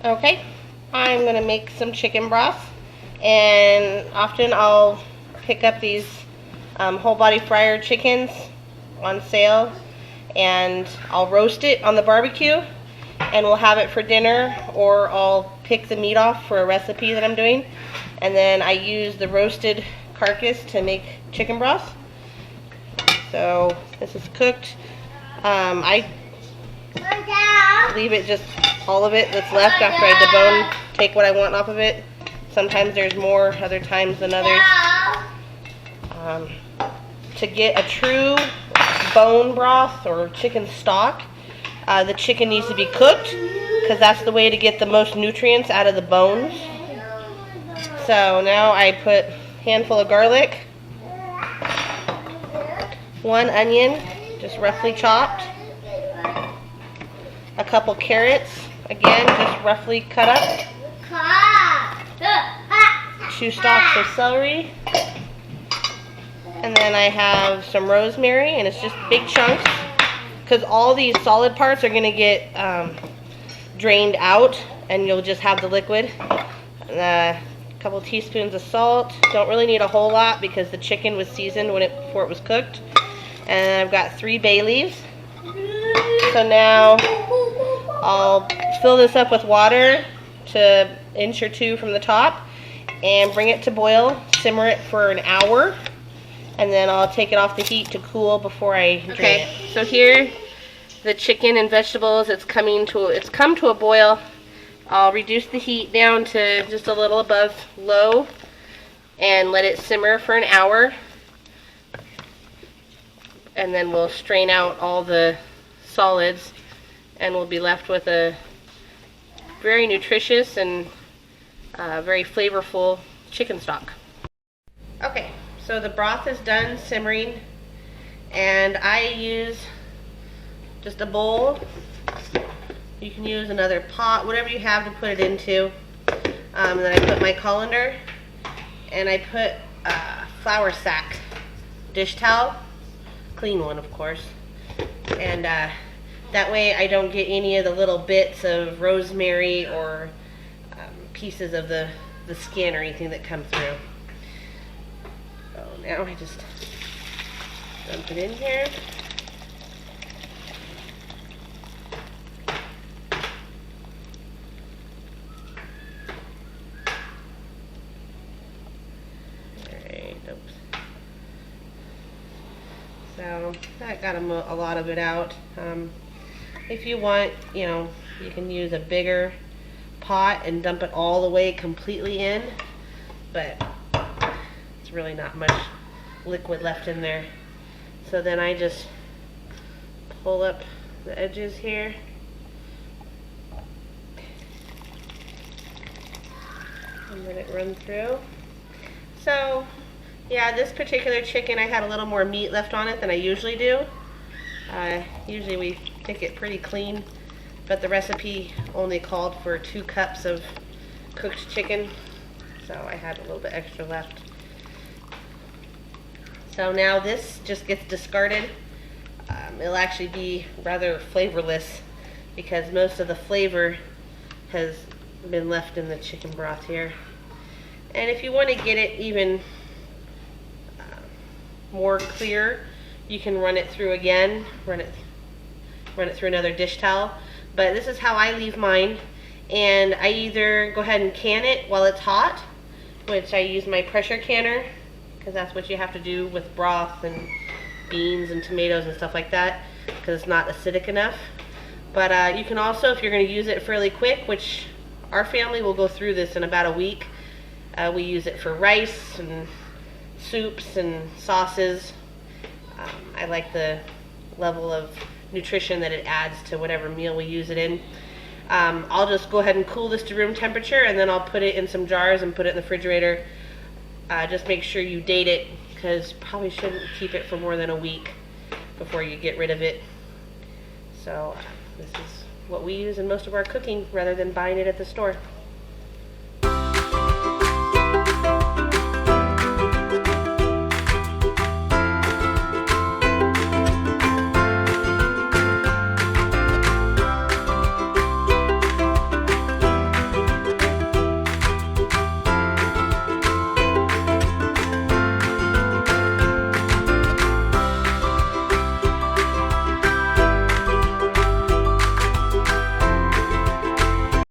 Okay, I'm gonna make some chicken broth, and often I'll pick up these whole body fryer chickens on sale, and I'll roast it on the barbecue, and we'll have it for dinner, or I'll pick the meat off for a recipe that I'm doing, and then I use the roasted carcass to make chicken broth. So this is cooked. I leave it just all of it that's left after I debone, take what I want off of it. Sometimes there's more, other times than others. To get a true bone broth or chicken stock, the chicken needs to be cooked because that's the way to get the most nutrients out of the bones. So now I put a handful of garlic, 1 onion, just roughly chopped, a couple carrots, again, just roughly cut up, 2 stalks of celery, and then I have some rosemary, and it's just big chunks, because all these solid parts are going to get drained out, and you'll just have the liquid. And a couple teaspoons of salt. Don't really need a whole lot because the chicken was seasoned before it was cooked. And I've got 3 bay leaves. So now I'll fill this up with water to 1 inch or 2 from the top and bring it to boil, simmer it for an hour, and then I'll take it off the heat to cool before I drain it. Okay, so here the chicken and vegetables, it's come to a boil. I'll reduce the heat down to just a little above low and let it simmer for an hour. And then we'll strain out all the solids, and we'll be left with a very nutritious and very flavorful chicken stock. Okay, so the broth is done simmering, and I use just a bowl. You can use another pot, whatever you have to put it into. And then I put my colander, and I put a flour sack dish towel, clean one of course, and that way I don't get any of the little bits of rosemary or pieces of the skin or anything that come through. So now I just dump it in here. So that got a lot of it out. If you want, you can use a bigger pot and dump it all the way completely in, but it's really not much liquid left in there. So then I just pull up the edges here. And let it run through. So yeah, this particular chicken, I had a little more meat left on it than I usually do. Usually we pick it pretty clean, but the recipe only called for 2 cups of cooked chicken, so I had a little bit extra left. So now this just gets discarded. It'll actually be rather flavorless because most of the flavor has been left in the chicken broth here. And if you want to get it even more clear, you can run it through again, run it through another dish towel. But this is how I leave mine, and I either go ahead and can it while it's hot, which I use my pressure canner because that's what you have to do with broth and beans and tomatoes and stuff like that because it's not acidic enough. But you can also, if you're going to use it fairly quick, which our family will go through this in about a week, we use it for rice and soups and sauces. I like the level of nutrition that it adds to whatever meal we use it in. I'll just go ahead and cool this to room temperature, and then I'll put it in some jars and put it in the refrigerator. Just make sure you date it because probably shouldn't keep it for more than a week before you get rid of it. So this is what we use in most of our cooking rather than buying it at the store.